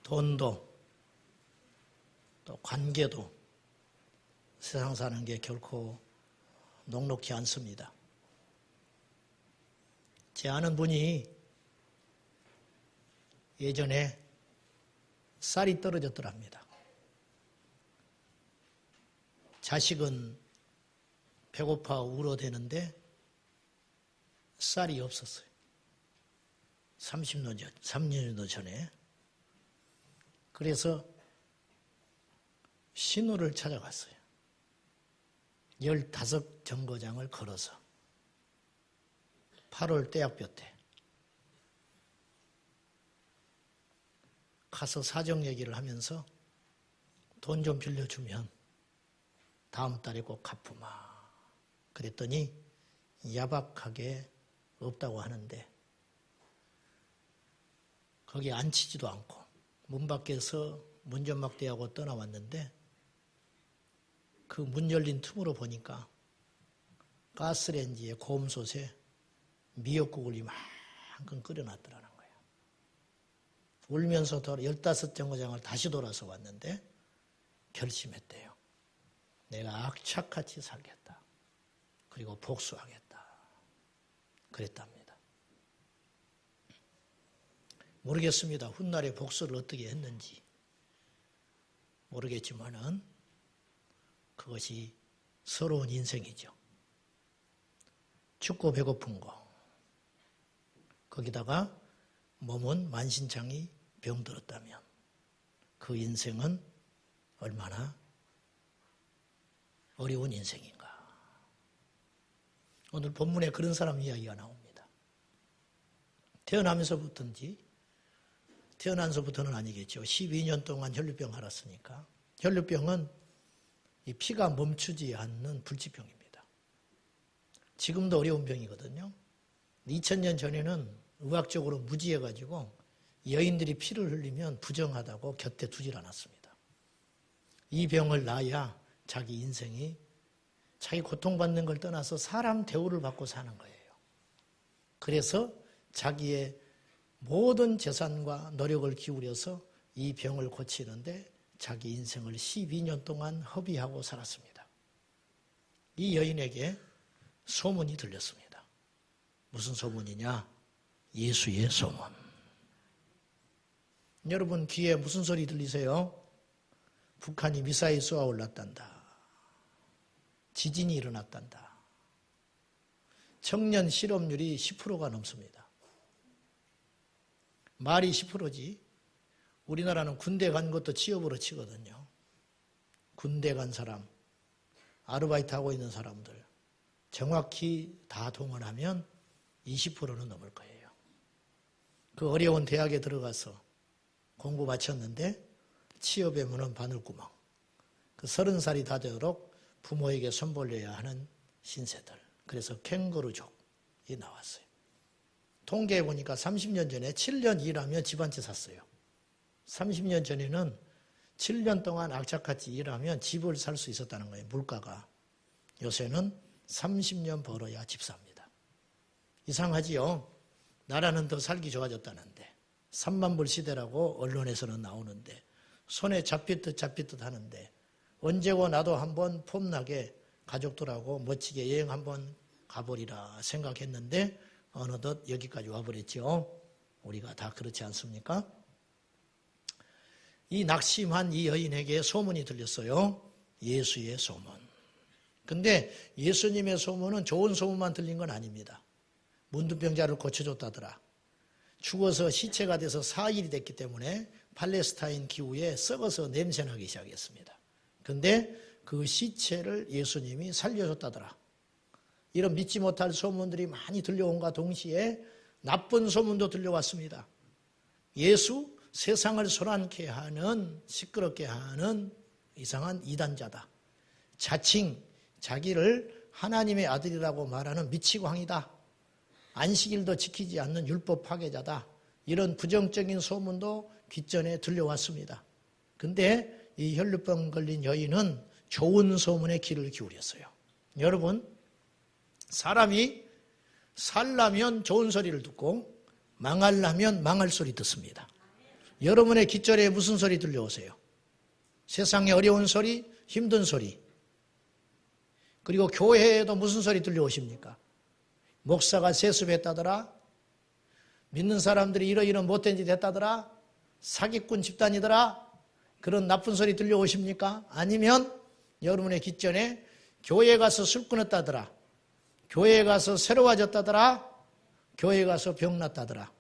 돈도 또 관계도 세상 사는 게 결코 녹록지 않습니다. 제 아는 분이 예전에 쌀이 떨어졌더랍니다. 자식은 배고파 울어대는데 쌀이 없었어요. 30년 전에. 그래서 신호를 찾아갔어요. 15정거장을 걸어서 8월 떼약볕 때 가서 사정 얘기를 하면서 돈 좀 빌려주면 다음 달에 꼭 갚으마. 그랬더니 야박하게 없다고 하는데 거기 앉히지도 않고 문 밖에서 문전막대하고 떠나왔는데 그 문 열린 틈으로 보니까 가스레인지에 곰솥에 미역국을 이만큼 끓여놨더라는 거예요. 울면서 15정거장을 다시 돌아서 왔는데 결심했대요. 내가 악착같이 살겠다. 그리고 복수하겠다. 그랬답니다. 모르겠습니다. 훗날에 복수를 어떻게 했는지 모르겠지만은 그것이 서러운 인생이죠. 춥고 배고픈 거. 거기다가 몸은 만신창이 병들었다면 그 인생은 얼마나 어려운 인생인가. 오늘 본문에 그런 사람 이야기가 나옵니다. 태어난서부터는 아니겠죠. 12년 동안 혈류병 앓았으니까. 혈류병은 이 피가 멈추지 않는 불치병입니다. 지금도 어려운 병이거든요. 2000년 전에는 의학적으로 무지해가지고 여인들이 피를 흘리면 부정하다고 곁에 두질 않았습니다. 이 병을 낳아야 자기 인생이 자기 고통받는 걸 떠나서 사람 대우를 받고 사는 거예요. 그래서 자기의 모든 재산과 노력을 기울여서 이 병을 고치는데 자기 인생을 12년 동안 허비하고 살았습니다. 이 여인에게 소문이 들렸습니다. 무슨 소문이냐? 예수의 소문. 여러분 귀에 무슨 소리 들리세요? 북한이 미사일 쏘아 올랐단다. 지진이 일어났단다. 청년 실업률이 10%가 넘습니다. 말이 10%지 우리나라는 군대 간 것도 취업으로 치거든요. 군대 간 사람, 아르바이트 하고 있는 사람들 정확히 다 동원하면 20%는 넘을 거예요. 그 어려운 대학에 들어가서 공부 마쳤는데 취업의 문은 바늘구멍. 그 30살이 다 되도록 부모에게 손 벌려야 하는 신세들. 그래서 캥거루족이 나왔어요. 통계해 보니까 30년 전에 7년 일하면 집 한 채 샀어요. 30년 전에는 7년 동안 악착같이 일하면 집을 살 수 있었다는 거예요. 물가가. 요새는 30년 벌어야 집 삽니다. 이상하지요? 나라는 더 살기 좋아졌다는데 3만 불 시대라고 언론에서는 나오는데 손에 잡히듯 하는데 언제고 나도 한번 폼나게 가족들하고 멋지게 여행 한번 가버리라 생각했는데 어느덧 여기까지 와버렸죠. 우리가 다 그렇지 않습니까? 이 낙심한 이 여인에게 소문이 들렸어요. 예수의 소문. 근데 예수님의 소문은 좋은 소문만 들린 건 아닙니다. 문둥병자를 고쳐줬다더라. 죽어서 시체가 돼서 4일이 됐기 때문에 팔레스타인 기후에 썩어서 냄새나기 시작했습니다. 근데 그 시체를 예수님이 살려줬다더라. 이런 믿지 못할 소문들이 많이 들려온과 동시에 나쁜 소문도 들려왔습니다. 예수 세상을 소란케 하는 시끄럽게 하는 이상한 이단자다. 자칭 자기를 하나님의 아들이라고 말하는 미치광이다. 안식일도 지키지 않는 율법 파괴자다. 이런 부정적인 소문도 귓전에 들려왔습니다. 근데 이 혈류병 걸린 여인은 좋은 소문에 귀를 기울였어요. 여러분, 사람이 살려면 좋은 소리를 듣고 망하려면 망할 소리 듣습니다. 여러분의 귓절에 무슨 소리 들려오세요? 세상에 어려운 소리, 힘든 소리. 그리고 교회에도 무슨 소리 들려오십니까? 목사가 세습했다더라. 믿는 사람들이 이러이러 못된 짓 했다더라. 사기꾼 집단이더라. 그런 나쁜 소리 들려오십니까? 아니면 여러분의 귓전에 교회 가서 술 끊었다더라. 교회 가서 새로워졌다더라. 교회 가서 병 났다더라.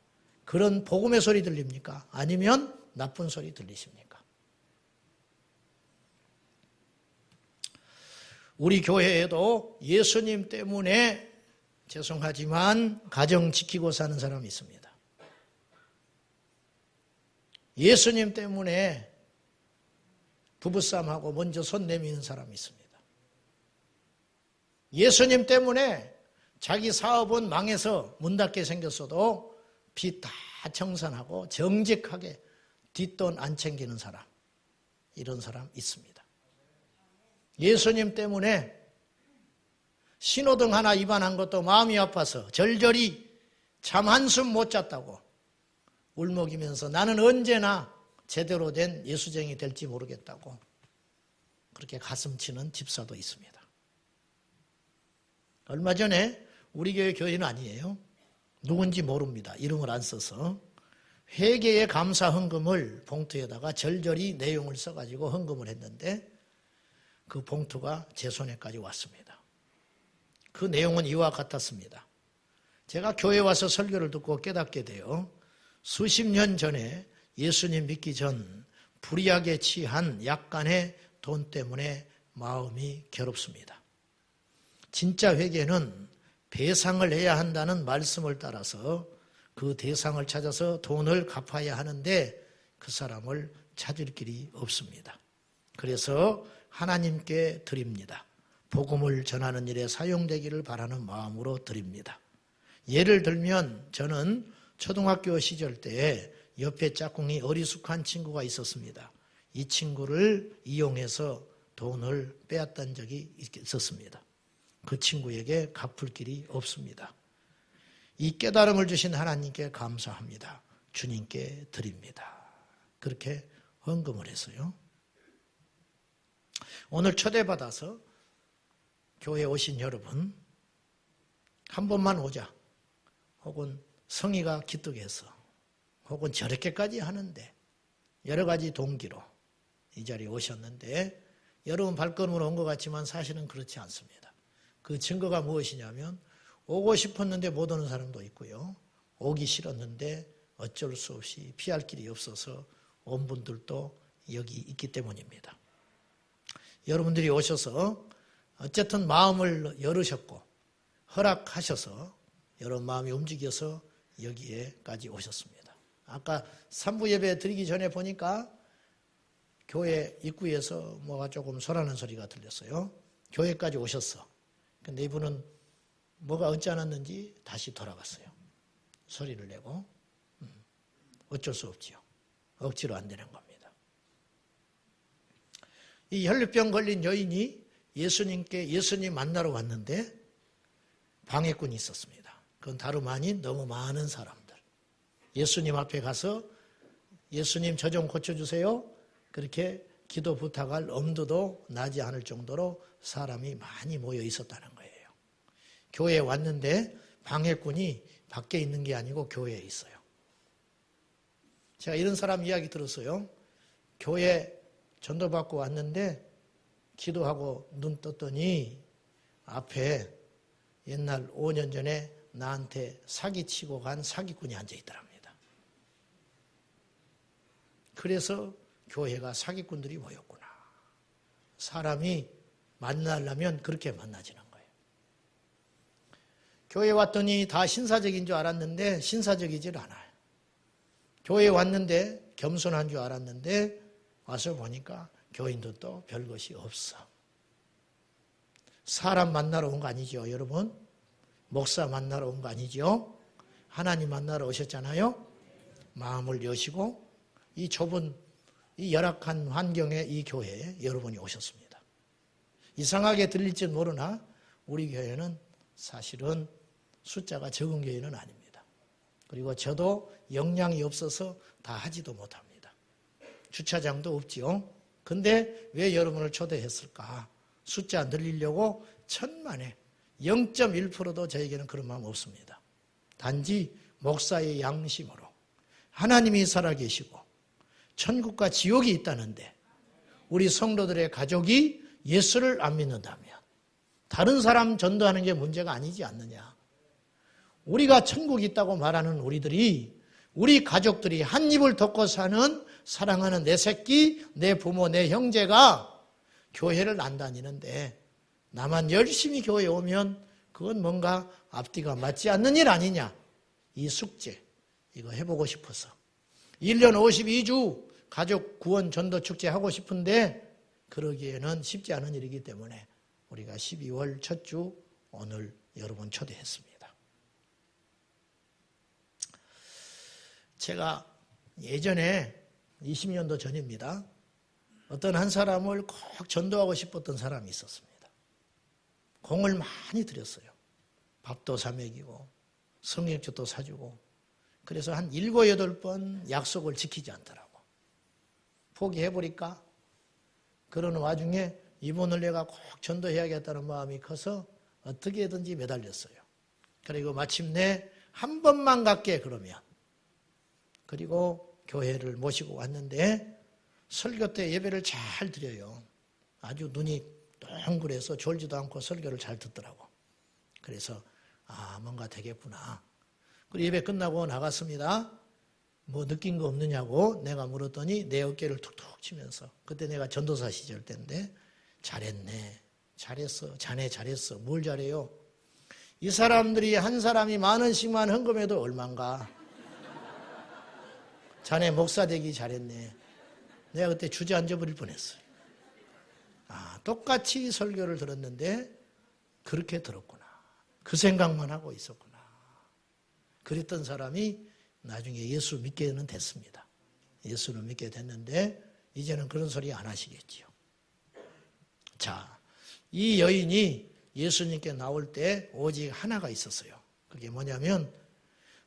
그런 복음의 소리 들립니까? 아니면 나쁜 소리 들리십니까? 우리 교회에도 예수님 때문에 죄송하지만 가정 지키고 사는 사람이 있습니다. 예수님 때문에 부부싸움하고 먼저 손 내미는 사람이 있습니다. 예수님 때문에 자기 사업은 망해서 문 닫게 생겼어도 빚 다 청산하고 정직하게 뒷돈 안 챙기는 사람, 이런 사람 있습니다. 예수님 때문에 신호등 하나 위반한 것도 마음이 아파서 절절히 잠 한숨 못 잤다고 울먹이면서 나는 언제나 제대로 된 예수쟁이 될지 모르겠다고 그렇게 가슴 치는 집사도 있습니다. 얼마 전에 우리 교회 교인은 아니에요. 누군지 모릅니다. 이름을 안 써서 회개의 감사 헌금을 봉투에다가 절절히 내용을 써가지고 헌금을 했는데 그 봉투가 제 손에까지 왔습니다. 그 내용은 이와 같았습니다. 제가 교회 와서 설교를 듣고 깨닫게 돼요. 수십 년 전에 예수님 믿기 전 불의하게 취한 약간의 돈 때문에 마음이 괴롭습니다. 진짜 회개는 배상을 해야 한다는 말씀을 따라서 그 대상을 찾아서 돈을 갚아야 하는데 그 사람을 찾을 길이 없습니다. 그래서 하나님께 드립니다. 복음을 전하는 일에 사용되기를 바라는 마음으로 드립니다. 예를 들면 저는 초등학교 시절 때 옆에 짝꿍이 어리숙한 친구가 있었습니다. 이 친구를 이용해서 돈을 빼앗던 적이 있었습니다. 그 친구에게 갚을 길이 없습니다. 이 깨달음을 주신 하나님께 감사합니다. 주님께 드립니다. 그렇게 헌금을 했어요. 오늘 초대받아서 교회에 오신 여러분, 한 번만 오자. 혹은 성의가 기특해서, 혹은 저렇게까지 하는데, 여러 가지 동기로 이 자리에 오셨는데, 여러분 발걸음으로 온 것 같지만 사실은 그렇지 않습니다. 그 증거가 무엇이냐면, 오고 싶었는데 못 오는 사람도 있고요. 오기 싫었는데 어쩔 수 없이 피할 길이 없어서 온 분들도 여기 있기 때문입니다. 여러분들이 오셔서 어쨌든 마음을 열으셨고 허락하셔서 여러분 마음이 움직여서 여기에까지 오셨습니다. 아까 3부 예배 드리기 전에 보니까 교회 입구에서 뭐가 조금 소라는 소리가 들렸어요. 교회까지 오셨어. 근데 이분은 뭐가 어찌않았는지 다시 돌아갔어요. 소리를 내고. 어쩔 수 없지요. 억지로 안 되는 겁니다. 이 혈류병 걸린 여인이 예수님 만나러 왔는데 방해꾼이 있었습니다. 그건 다름 아닌 너무 많은 사람들. 예수님 앞에 가서 예수님 저 좀 고쳐주세요. 그렇게 기도 부탁할 엄두도 나지 않을 정도로 사람이 많이 모여 있었다는 거예요. 교회에 왔는데 방해꾼이 밖에 있는 게 아니고 교회에 있어요. 제가 이런 사람 이야기 들었어요. 교회 전도받고 왔는데 기도하고 눈 떴더니 앞에 옛날 5년 전에 나한테 사기치고 간 사기꾼이 앉아있더랍니다. 그래서 교회가 사기꾼들이 모였구나. 사람이 만나려면 그렇게 만나지는 거예요. 교회에 왔더니 다 신사적인 줄 알았는데 신사적이질 않아요. 교회에 왔는데 겸손한 줄 알았는데 와서 보니까 교인들도 별것이 없어. 사람 만나러 온 거 아니죠, 여러분? 목사 만나러 온 거 아니죠? 하나님 만나러 오셨잖아요? 마음을 여시고 이 좁은 이 열악한 환경의 이 교회에 여러분이 오셨습니다. 이상하게 들릴지 모르나 우리 교회는 사실은 숫자가 적은 교회는 아닙니다. 그리고 저도 역량이 없어서 다 하지도 못합니다. 주차장도 없지요. 근데 왜 여러분을 초대했을까? 숫자 늘리려고 천만에 0.1%도 저에게는 그런 마음 없습니다. 단지 목사의 양심으로 하나님이 살아계시고 천국과 지옥이 있다는데 우리 성도들의 가족이 예수를 안 믿는다면 다른 사람 전도하는 게 문제가 아니지 않느냐. 우리가 천국이 있다고 말하는 우리들이 우리 가족들이 한 입을 덮고 사는 사랑하는 내 새끼, 내 부모, 내 형제가 교회를 안 다니는데 나만 열심히 교회에 오면 그건 뭔가 앞뒤가 맞지 않는 일 아니냐. 이 숙제 이거 해보고 싶어서 1년 52주 가족 구원 전도 축제 하고 싶은데 그러기에는 쉽지 않은 일이기 때문에 우리가 12월 첫 주 오늘 여러분 초대했습니다. 제가 예전에 20년도 전입니다. 어떤 한 사람을 꼭 전도하고 싶었던 사람이 있었습니다. 공을 많이 들였어요. 밥도 사 먹이고 성경책도 사주고 그래서 한 7, 8번 약속을 지키지 않더라고. 포기해버릴까? 그러는 와중에 이분을 내가 꼭 전도해야겠다는 마음이 커서 어떻게든지 매달렸어요. 그리고 마침내 한 번만 갈게 그러면 그리고 교회를 모시고 왔는데 설교 때 예배를 잘 드려요. 아주 눈이 동그래서 졸지도 않고 설교를 잘 듣더라고. 그래서 뭔가 되겠구나. 그리고 예배 끝나고 나갔습니다. 뭐 느낀 거 없느냐고 내가 물었더니 내 어깨를 툭툭 치면서 그때 내가 전도사 시절 때인데 잘했네. 잘했어. 자네 잘했어. 뭘 잘해요? 이 사람들이 한 사람이 10,000원씩만 헌금해도 얼만가. 자네 목사 되기 잘했네. 내가 그때 주저앉아 버릴 뻔했어요. 똑같이 설교를 들었는데 그렇게 들었구나. 그 생각만 하고 있었구나. 그랬던 사람이 나중에 예수 믿게는 됐습니다. 예수를 믿게 됐는데 이제는 그런 소리 안 하시겠지요. 자, 이 여인이 예수님께 나올 때 오직 하나가 있었어요. 그게 뭐냐면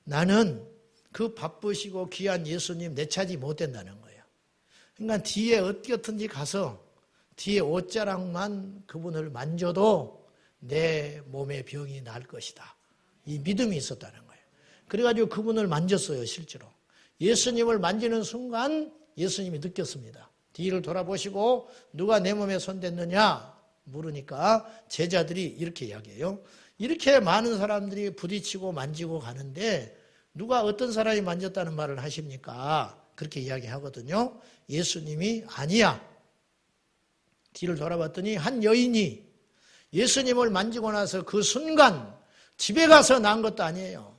나는 그 바쁘시고 귀한 예수님 내차지 못 된다는 거예요. 그러니까 뒤에 어떻게든지 가서 뒤에 옷자락만 그분을 만져도 내 몸의 병이 날 것이다. 이 믿음이 있었다는 거예요. 그래가지고 그분을 만졌어요, 실제로. 예수님을 만지는 순간 예수님이 느꼈습니다. 뒤를 돌아보시고 누가 내 몸에 손댔느냐 물으니까 제자들이 이렇게 이야기해요. 이렇게 많은 사람들이 부딪히고 만지고 가는데 누가 어떤 사람이 만졌다는 말을 하십니까? 그렇게 이야기하거든요. 예수님이 아니야. 뒤를 돌아봤더니 한 여인이 예수님을 만지고 나서 그 순간 집에 가서 난 것도 아니에요.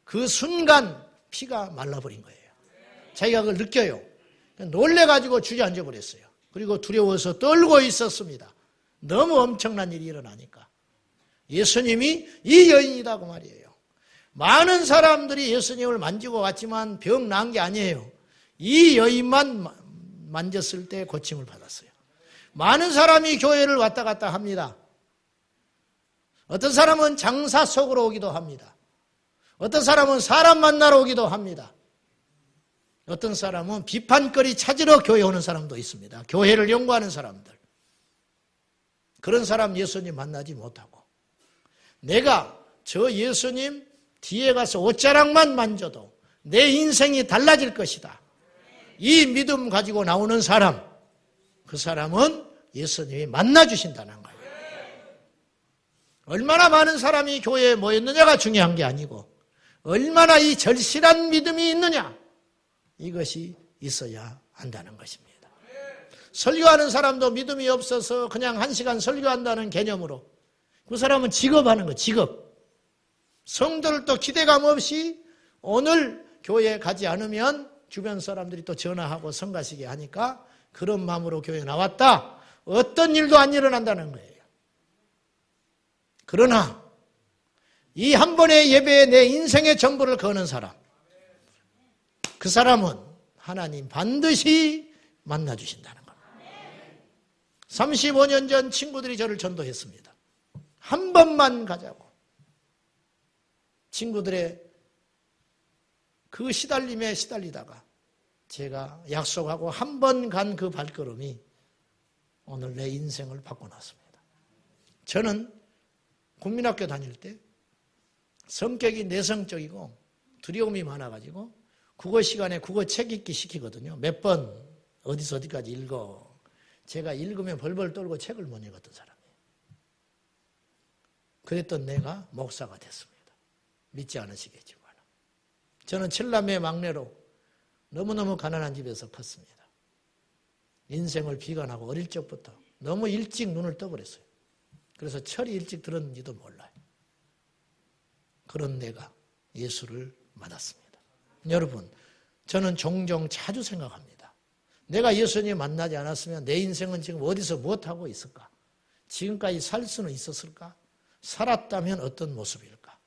그 순간 피가 말라버린 거예요. 자기가 그걸 느껴요. 놀래가지고 주저앉아 버렸어요. 그리고 두려워서 떨고 있었습니다. 너무 엄청난 일이 일어나니까. 예수님이 이 여인이라고 말이에요. 많은 사람들이 예수님을 만지고 갔지만 병 난 게 아니에요. 이 여인만 만졌을 때 고침을 받았어요. 많은 사람이 교회를 왔다 갔다 합니다. 어떤 사람은 장사 속으로 오기도 합니다. 어떤 사람은 사람 만나러 오기도 합니다. 어떤 사람은 비판거리 찾으러 교회 오는 사람도 있습니다. 교회를 연구하는 사람들. 그런 사람 예수님 만나지 못하고 내가 저 예수님 뒤에 가서 옷자락만 만져도 내 인생이 달라질 것이다. 이 믿음 가지고 나오는 사람, 그 사람은 예수님이 만나주신다는 거예요. 얼마나 많은 사람이 교회에 모였느냐가 중요한 게 아니고 얼마나 이 절실한 믿음이 있느냐, 이것이 있어야 한다는 것입니다. 설교하는 사람도 믿음이 없어서 그냥 1시간 설교한다는 개념으로 그 사람은 직업하는 거, 직업. 성도들도 기대감 없이 오늘 교회에 가지 않으면 주변 사람들이 또 전화하고 성가시게 하니까 그런 마음으로 교회에 나왔다. 어떤 일도 안 일어난다는 거예요. 그러나 이 한 번의 예배에 내 인생의 전부를 거는 사람, 그 사람은 하나님 반드시 만나주신다는 겁니다. 35년 전 친구들이 저를 전도했습니다. 한 번만 가자고. 친구들의 그 시달림에 시달리다가 제가 약속하고 한 번 간 그 발걸음이 오늘 내 인생을 바꿔놨습니다. 저는 국민학교 다닐 때 성격이 내성적이고 두려움이 많아가지고 국어 시간에 국어 책 읽기 시키거든요. 몇 번 어디서 어디까지 읽어. 제가 읽으면 벌벌 떨고 책을 못 읽었던 사람이에요. 그랬던 내가 목사가 됐습니다. 믿지 않으시겠지만. 저는 7남매 막내로 너무너무 가난한 집에서 컸습니다. 인생을 비관하고 어릴 적부터 너무 일찍 눈을 떠버렸어요. 그래서 철이 일찍 들었는지도 몰라요. 그런 내가 예수를 만났습니다. 여러분, 저는 종종 자주 생각합니다. 내가 예수님 만나지 않았으면 내 인생은 지금 어디서 무엇하고 있을까? 지금까지 살 수는 있었을까? 살았다면 어떤 모습일까?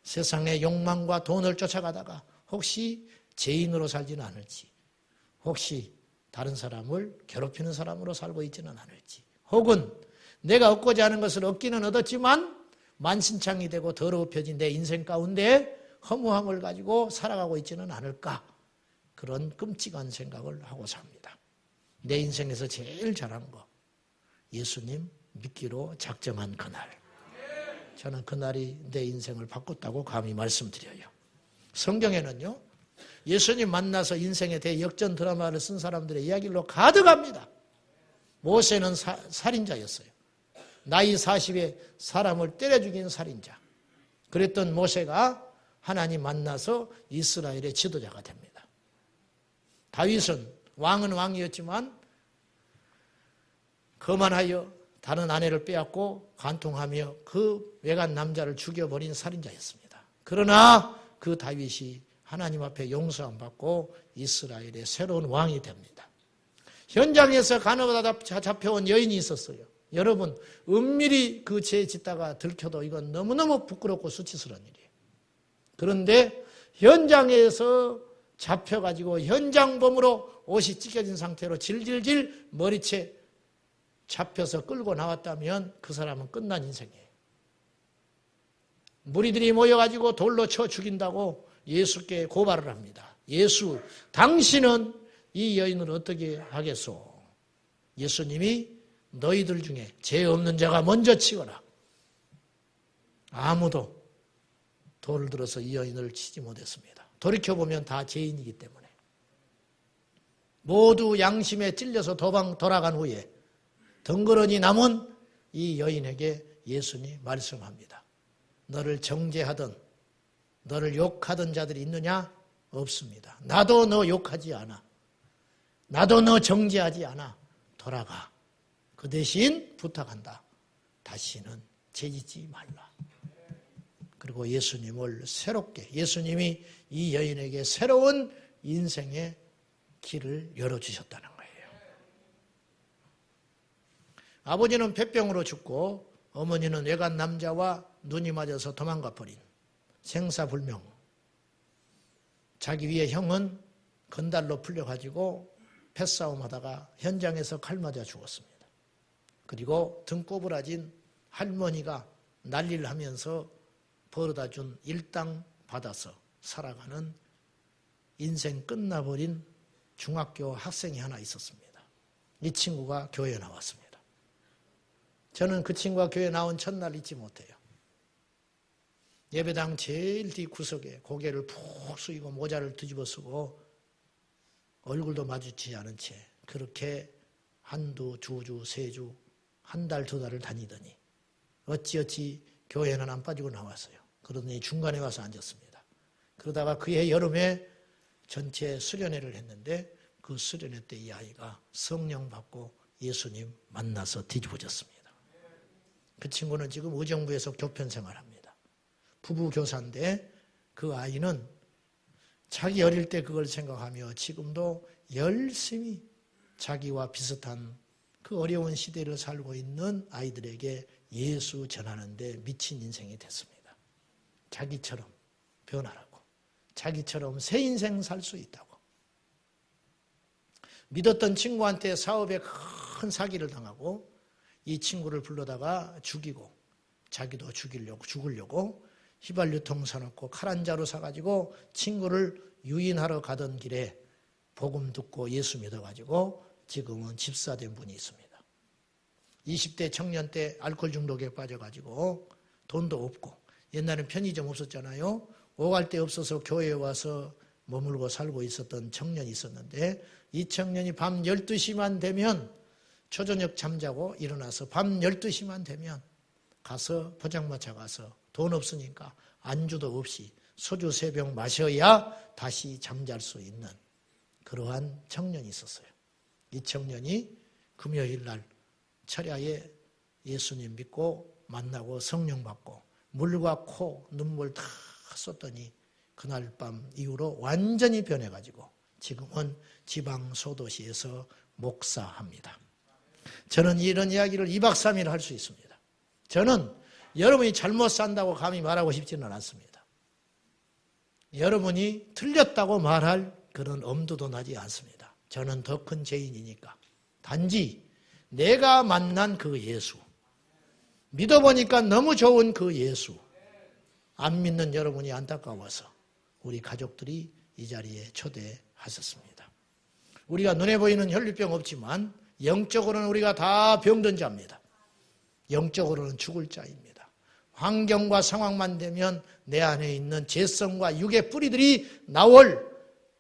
세상의 욕망과 돈을 쫓아가다가 혹시 죄인으로 살지는 않을지, 혹시 다른 사람을 괴롭히는 사람으로 살고 있지는 않을지, 혹은 내가 얻고자 하는 것을 얻기는 얻었지만 만신창이 되고 더러워펴진 내 인생 가운데 허무함을 가지고 살아가고 있지는 않을까? 그런 끔찍한 생각을 하고 삽니다. 내 인생에서 제일 잘한 거, 예수님 믿기로 작정한 그날. 저는 그날이 내 인생을 바꿨다고 감히 말씀드려요. 성경에는요, 예수님 만나서 인생의 대역전 드라마를 쓴 사람들의 이야기로 가득합니다. 모세는 살인자였어요. 나이 40에 사람을 때려 죽인 살인자. 그랬던 모세가 하나님 만나서 이스라엘의 지도자가 됩니다. 다윗은 왕은 왕이었지만 거만하여 다른 아내를 빼앗고 간통하며 그 외간 남자를 죽여버린 살인자였습니다. 그러나 그 다윗이 하나님 앞에 용서함 받고 이스라엘의 새로운 왕이 됩니다. 현장에서 간호하다 잡혀온 여인이 있었어요. 여러분, 은밀히 그 죄 짓다가 들켜도 이건 너무너무 부끄럽고 수치스러운 일이에요. 그런데 현장에서 잡혀가지고 현장범으로 옷이 찢겨진 상태로 질질질 머리채 잡혀서 끌고 나왔다면 그 사람은 끝난 인생이에요. 무리들이 모여가지고 돌로 쳐 죽인다고 예수께 고발을 합니다. 예수, 당신은 이 여인을 어떻게 하겠소? 예수님이 너희들 중에 죄 없는 자가 먼저 치거라. 아무도 돌을 들어서 이 여인을 치지 못했습니다. 돌이켜보면 다 죄인이기 때문에. 모두 양심에 찔려서 돌아간 후에 덩그러니 남은 이 여인에게 예수님이 말씀합니다. 너를 정죄하던, 너를 욕하던 자들이 있느냐? 없습니다. 나도 너 욕하지 않아. 나도 너 정죄하지 않아. 돌아가. 그 대신 부탁한다. 다시는 죄짓지 말라. 그리고 예수님을 새롭게, 예수님이 이 여인에게 새로운 인생의 길을 열어주셨다는 거예요. 아버지는 폐병으로 죽고 어머니는 외간 남자와 눈이 맞아서 도망가 버린 생사불명. 자기 위에 형은 건달로 풀려가지고 패싸움하다가 현장에서 칼 맞아 죽었습니다. 그리고 등 꼬부라진 할머니가 난리를 하면서 벌어다 준 일당 받아서 살아가는 인생 끝나버린 중학교 학생이 하나 있었습니다. 이 친구가 교회에 나왔습니다. 저는 그 친구가 교회에 나온 첫날 잊지 못해요. 예배당 제일 뒷구석에 고개를 푹 숙이고 모자를 뒤집어 쓰고 얼굴도 마주치지 않은 채 그렇게 한두, 두주, 세주, 한 달, 두 달을 다니더니 어찌어찌 교회는 안 빠지고 나왔어요. 그러더니 중간에 와서 앉았습니다. 그러다가 그해 여름에 전체 수련회를 했는데 그 수련회 때 이 아이가 성령 받고 예수님 만나서 뒤집어졌습니다. 그 친구는 지금 의정부에서 교편 생활합니다. 부부 교사인데 그 아이는 자기 어릴 때 그걸 생각하며 지금도 열심히 자기와 비슷한 그 어려운 시대를 살고 있는 아이들에게 예수 전하는데 미친 인생이 됐습니다. 자기처럼 변하라고. 자기처럼 새 인생 살 수 있다고. 믿었던 친구한테 사업에 큰 사기를 당하고 이 친구를 불러다가 죽이고 자기도 죽으려고 휘발유통 사놓고 칼 한 자루 사가지고 친구를 유인하러 가던 길에 복음 듣고 예수 믿어가지고 지금은 집사된 분이 있습니다. 20대 청년 때 알코올 중독에 빠져가지고 돈도 없고, 옛날엔 편의점 없었잖아요. 오갈 데 없어서 교회에 와서 머물고 살고 있었던 청년이 있었는데, 이 청년이 밤 12시만 되면 초저녁 잠자고 일어나서 밤 12시만 되면 가서 포장마차 가서 돈 없으니까 안주도 없이 소주 3병 마셔야 다시 잠잘 수 있는 그러한 청년이 있었어요. 이 청년이 금요일 날 철야에 예수님 믿고 만나고 성령 받고 물과 코, 눈물 다 썼더니 그날 밤 이후로 완전히 변해가지고 지금은 지방 소도시에서 목사합니다. 저는 이런 이야기를 2박 3일 할 수 있습니다. 저는 여러분이 잘못 산다고 감히 말하고 싶지는 않습니다. 여러분이 틀렸다고 말할 그런 엄두도 나지 않습니다. 저는 더 큰 죄인이니까. 단지 내가 만난 그 예수, 믿어보니까 너무 좋은 그 예수, 안 믿는 여러분이 안타까워서 우리 가족들이 이 자리에 초대하셨습니다. 우리가 눈에 보이는 혈류병 없지만 영적으로는 우리가 다 병든 자입니다. 영적으로는 죽을 자입니다. 환경과 상황만 되면 내 안에 있는 죄성과 육의 뿌리들이 나올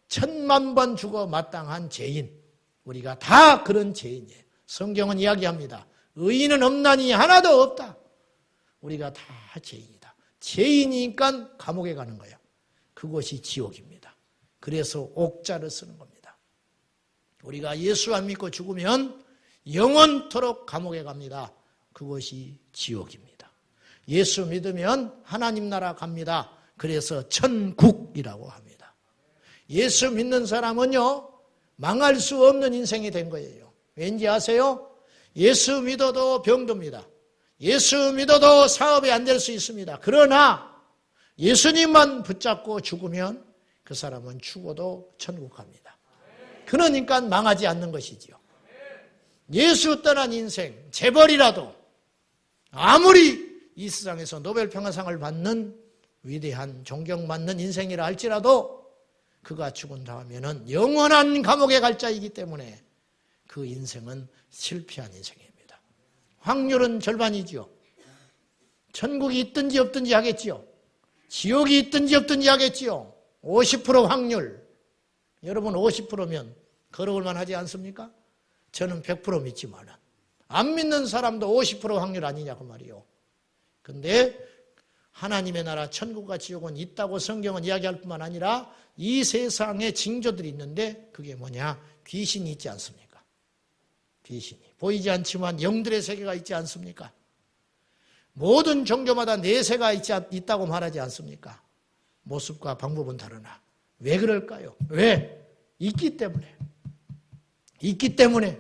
1000만 죽어 마땅한 죄인, 우리가 다 그런 죄인이에요. 성경은 이야기합니다. 의인은 없나니 하나도 없다. 우리가 다 죄인이다. 죄인이니까 감옥에 가는 거야. 그것이 지옥입니다. 그래서 옥자를 쓰는 겁니다. 우리가 예수 안 믿고 죽으면 영원토록 감옥에 갑니다. 그것이 지옥입니다. 예수 믿으면 하나님 나라 갑니다. 그래서 천국이라고 합니다. 예수 믿는 사람은요, 망할 수 없는 인생이 된 거예요. 왠지 아세요? 예수 믿어도 병듭니다. 예수 믿어도 사업이 안 될 수 있습니다. 그러나 예수님만 붙잡고 죽으면 그 사람은 죽어도 천국 갑니다. 그러니까 망하지 않는 것이지요. 예수 떠난 인생, 재벌이라도 아무리 이 세상에서 노벨 평화상을 받는 위대한 존경받는 인생이라 할지라도 그가 죽은 다음에는 영원한 감옥에 갈 자이기 때문에 그 인생은 실패한 인생입니다. 확률은 절반이지요. 천국이 있든지 없든지 하겠지요. 지옥이 있든지 없든지 하겠지요. 50% 확률. 여러분 50%면 걸어올 만하지 않습니까? 저는 100% 믿지만은 안 믿는 사람도 50% 확률 아니냐고 말이요. 근데 하나님의 나라 천국과 지옥은 있다고 성경은 이야기할 뿐만 아니라 이 세상에 징조들이 있는데 그게 뭐냐? 귀신이 있지 않습니까? 귀신이. 보이지 않지만 영들의 세계가 있지 않습니까? 모든 종교마다 내세가 있다고 말하지 않습니까? 모습과 방법은 다르나. 왜 그럴까요? 왜? 있기 때문에. 있기 때문에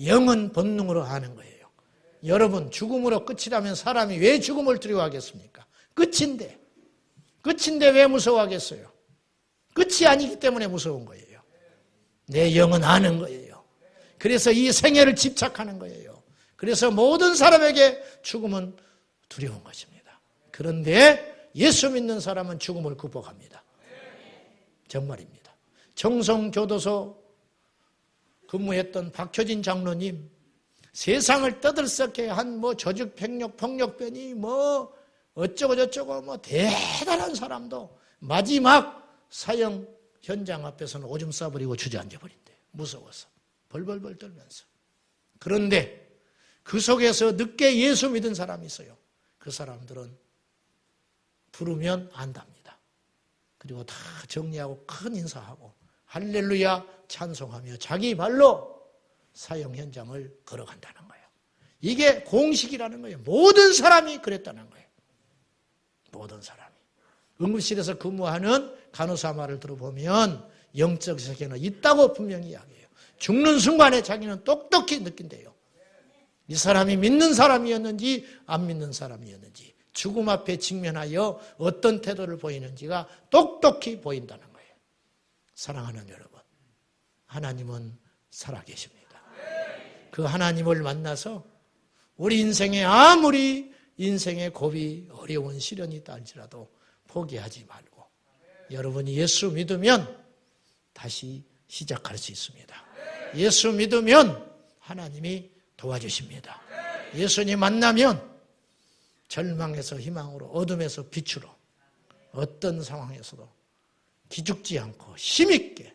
영은 본능으로 하는 거예요. 여러분, 죽음으로 끝이라면 사람이 왜 죽음을 두려워하겠습니까? 끝인데 왜 무서워하겠어요? 끝이 아니기 때문에 무서운 거예요. 내 영은 아는 거예요. 그래서 이 생애를 집착하는 거예요. 그래서 모든 사람에게 죽음은 두려운 것입니다. 그런데 예수 믿는 사람은 죽음을 극복합니다. 정말입니다. 청송교도소 근무했던 박효진 장로님, 세상을 떠들썩게 한 조직폭력, 폭력변이 어쩌고 저쩌고 대단한 사람도 마지막 사형 현장 앞에서는 오줌 싸버리고 주저앉아 버린대요. 무서워서. 벌벌벌 떨면서. 그런데 그 속에서 늦게 예수 믿은 사람이 있어요. 그 사람들은 부르면 안답니다. 그리고 다 정리하고 큰 인사하고 할렐루야 찬송하며 자기 발로 사형 현장을 걸어간다는 거예요. 이게 공식이라는 거예요. 모든 사람이 그랬다는 거예요. 모든 사람이. 응급실에서 근무하는 간호사 말을 들어보면 영적 세계는 있다고 분명히 이야기해요. 죽는 순간에 자기는 똑똑히 느낀대요. 이 사람이 믿는 사람이었는지 안 믿는 사람이었는지 죽음 앞에 직면하여 어떤 태도를 보이는지가 똑똑히 보인다는 거예요. 사랑하는 여러분, 하나님은 살아계십니다. 그 하나님을 만나서 우리 인생에 아무리 인생의 고비, 어려운 시련이 있다 할지라도 포기하지 말고 여러분이 예수 믿으면 다시 시작할 수 있습니다. 예수 믿으면 하나님이 도와주십니다. 예수님 만나면 절망에서 희망으로, 어둠에서 빛으로, 어떤 상황에서도 기죽지 않고 힘있게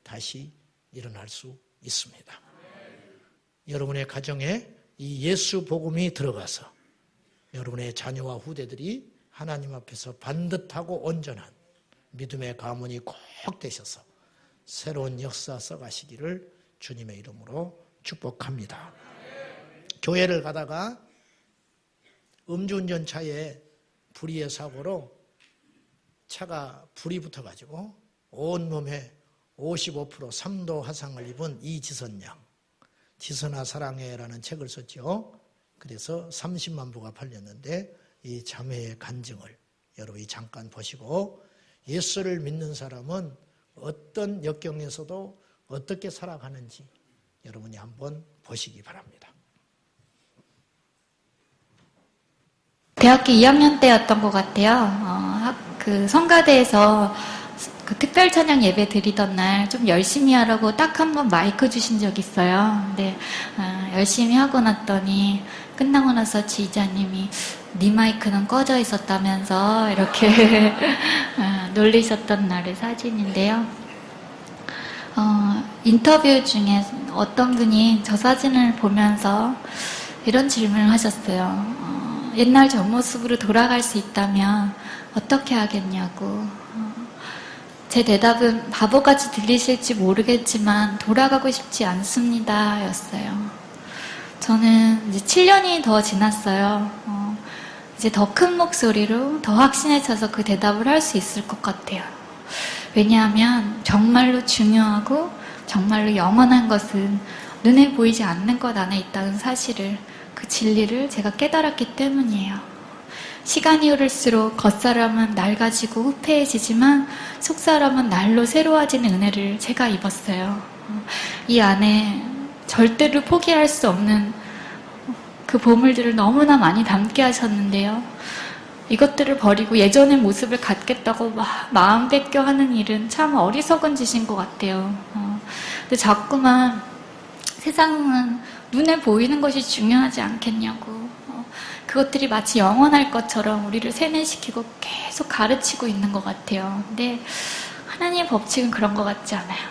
다시 일어날 수 있습니다. 여러분의 가정에 이 예수 복음이 들어가서 여러분의 자녀와 후대들이 하나님 앞에서 반듯하고 온전한 믿음의 가문이 꼭 되셔서 새로운 역사 써가시기를 주님의 이름으로 축복합니다. 교회를 가다가 음주운전 차에 불의의 사고로 차가 불이 붙어가지고 온몸에 55% 3도 화상을 입은 이지선 양, 지선아 사랑해라는 책을 썼죠. 그래서 30만 부가 팔렸는데 이 자매의 간증을 여러분이 잠깐 보시고 예수를 믿는 사람은 어떤 역경에서도 어떻게 살아가는지 여러분이 한번 보시기 바랍니다. 대학교 2학년 때였던 것 같아요. 그 성가대에서 그 특별 찬양 예배 드리던 날 좀 열심히 하라고 딱 한 번 마이크 주신 적이 있어요. 근데 열심히 하고 났더니 끝나고 나서 지휘자님이 네 마이크는 꺼져 있었다면서 이렇게 놀리셨던 날의 사진인데요. 인터뷰 중에 어떤 분이 저 사진을 보면서 이런 질문을 하셨어요. 옛날 저 모습으로 돌아갈 수 있다면 어떻게 하겠냐고. 제 대답은 바보같이 들리실지 모르겠지만 돌아가고 싶지 않습니다 였어요. 저는 이제 7년이 더 지났어요. 이제 더 큰 목소리로 더 확신에 차서 그 대답을 할 수 있을 것 같아요. 왜냐하면 정말로 중요하고 정말로 영원한 것은 눈에 보이지 않는 것 안에 있다는 사실을, 그 진리를 제가 깨달았기 때문이에요. 시간이 흐를수록 겉사람은 낡아지고 후패해지지만 속사람은 날로 새로워지는 은혜를 제가 입었어요. 이 안에 절대로 포기할 수 없는 그 보물들을 너무나 많이 담게 하셨는데요. 이것들을 버리고 예전의 모습을 갖겠다고 마음 뺏겨 하는 일은 참 어리석은 짓인 것 같아요. 근데 자꾸만 세상은 눈에 보이는 것이 중요하지 않겠냐고, 그것들이 마치 영원할 것처럼 우리를 세뇌시키고 계속 가르치고 있는 것 같아요. 근데 하나님의 법칙은 그런 것 같지 않아요.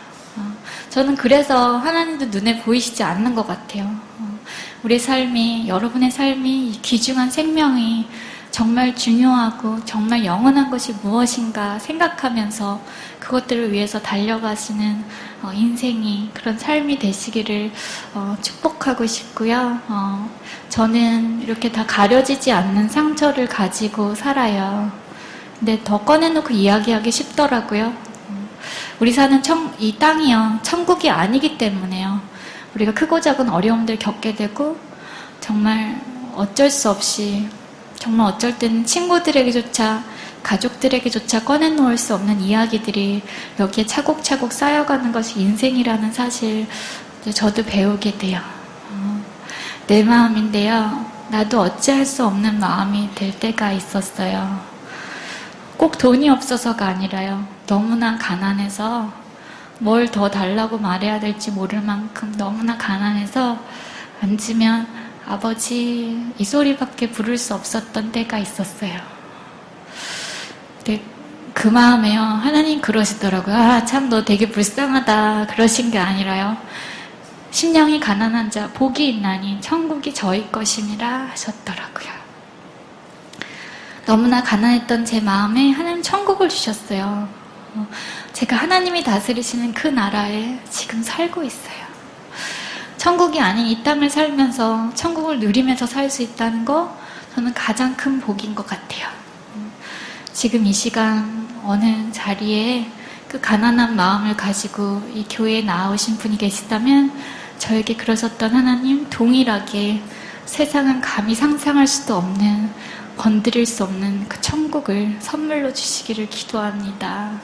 저는 그래서 하나님도 눈에 보이시지 않는 것 같아요. 우리 삶이, 여러분의 삶이, 이 귀중한 생명이 정말 중요하고 정말 영원한 것이 무엇인가 생각하면서 그것들을 위해서 달려가시는 인생이, 그런 삶이 되시기를 축복하고 싶고요. 저는 이렇게 다 가려지지 않는 상처를 가지고 살아요. 근데 더 꺼내놓고 이야기하기 쉽더라고요. 우리 사는 이 땅이요, 천국이 아니기 때문에요. 우리가 크고 작은 어려움들 겪게 되고 정말 어쩔 수 없이, 정말 어쩔 때는 친구들에게조차, 가족들에게조차 꺼내놓을 수 없는 이야기들이 여기에 차곡차곡 쌓여가는 것이 인생이라는 사실 저도 배우게 돼요. 내 마음인데요, 나도 어찌할 수 없는 마음이 될 때가 있었어요. 꼭 돈이 없어서가 아니라요, 너무나 가난해서 뭘 더 달라고 말해야 될지 모를 만큼 너무나 가난해서 앉으면 아버지 이 소리밖에 부를 수 없었던 때가 있었어요. 근데 그 마음에요, 하나님 그러시더라고요. 참 너 되게 불쌍하다 그러신 게 아니라요, 심령이 가난한 자 복이 있나니 천국이 저희 것임이라 하셨더라고요. 너무나 가난했던 제 마음에 하나님 천국을 주셨어요. 제가 하나님이 다스리시는 그 나라에 지금 살고 있어요. 천국이 아닌 이 땅을 살면서 천국을 누리면서 살 수 있다는 거, 저는 가장 큰 복인 것 같아요. 지금 이 시간 어느 자리에 그 가난한 마음을 가지고 이 교회에 나오신 분이 계시다면 저에게 그러셨던 하나님, 동일하게 세상은 감히 상상할 수도 없는, 건드릴 수 없는 그 천국을 선물로 주시기를 기도합니다.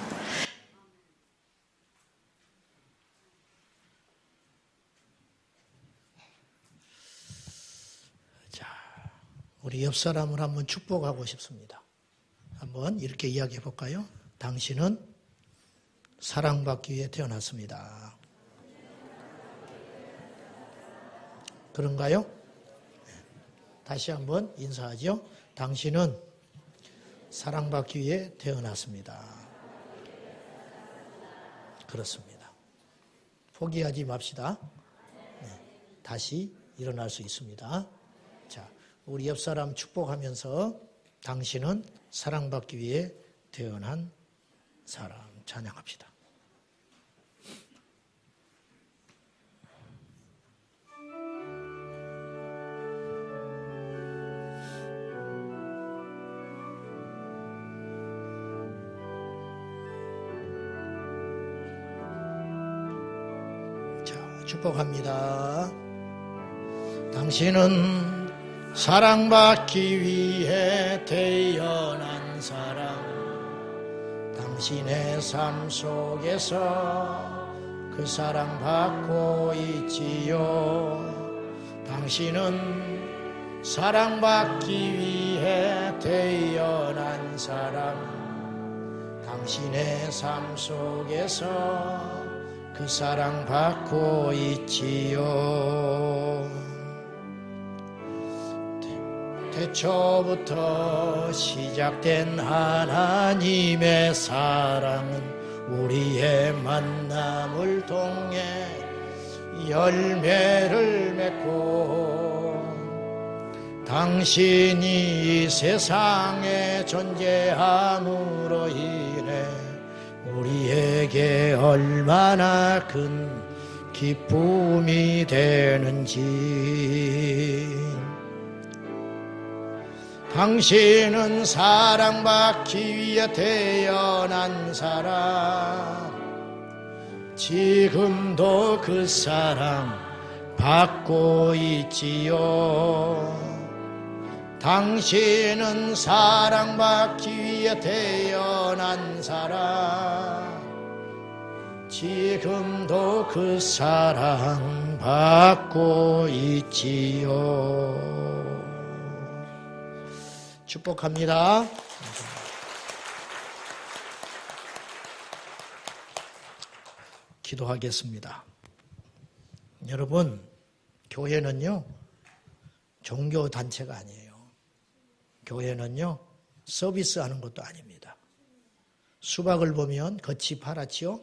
우리 옆 사람을 한번 축복하고 싶습니다. 한번 이렇게 이야기해 볼까요? 당신은 사랑받기 위해 태어났습니다. 그런가요? 다시 한번 인사하죠. 당신은 사랑받기 위해 태어났습니다. 그렇습니다. 포기하지 맙시다. 네, 다시 일어날 수 있습니다. 자, 우리 옆 사람 축복하면서 당신은 사랑받기 위해 태어난 사람 찬양합시다. 자, 축복합니다. 당신은 사랑받기 위해 태어난 사람, 당신의 삶 속에서 그 사랑받고 있지요. 당신은 사랑받기 위해 태어난 사람, 당신의 삶 속에서 그 사랑받고 있지요. 태초부터 시작된 하나님의 사랑은 우리의 만남을 통해 열매를 맺고, 당신이 이 세상에 존재함으로 인해 우리에게 얼마나 큰 기쁨이 되는지. 당신은 사랑받기 위해 태어난 사람, 지금도 그 사랑 받고 있지요. 당신은 사랑받기 위해 태어난 사람, 지금도 그 사랑 받고 있지요. 축복합니다. 기도하겠습니다. 여러분, 교회는요, 종교단체가 아니에요. 교회는요, 서비스하는 것도 아닙니다. 수박을 보면 겉이 파랗지요?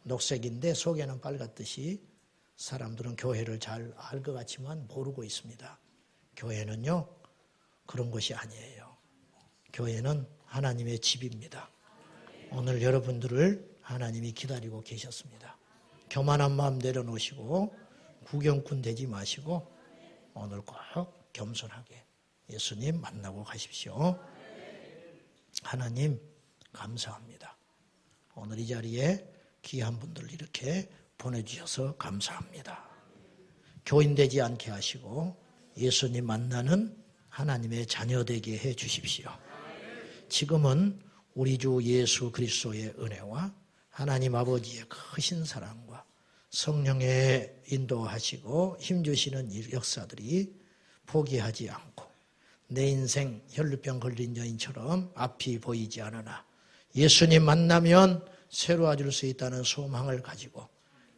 녹색인데 속에는 빨갛듯이 사람들은 교회를 잘 알 것 같지만 모르고 있습니다. 교회는요, 그런 것이 아니에요. 교회는 하나님의 집입니다. 오늘 여러분들을 하나님이 기다리고 계셨습니다. 교만한 마음 내려놓으시고 구경꾼 되지 마시고 오늘 꼭 겸손하게 예수님 만나고 가십시오. 하나님 감사합니다. 오늘 이 자리에 귀한 분들을 이렇게 보내주셔서 감사합니다. 교인되지 않게 하시고 예수님 만나는 하나님의 자녀되게 해 주십시오. 지금은 우리 주 예수 그리스도의 은혜와 하나님 아버지의 크신 사랑과 성령의 인도하시고 힘주시는 역사들이 포기하지 않고 내 인생 혈루병 걸린 여인처럼 앞이 보이지 않으나 예수님 만나면 새로워질 수 있다는 소망을 가지고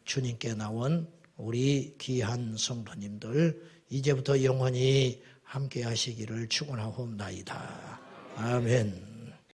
주님께 나온 우리 귀한 성도님들 이제부터 영원히 함께 하시기를 축원하옵나이다. 아멘.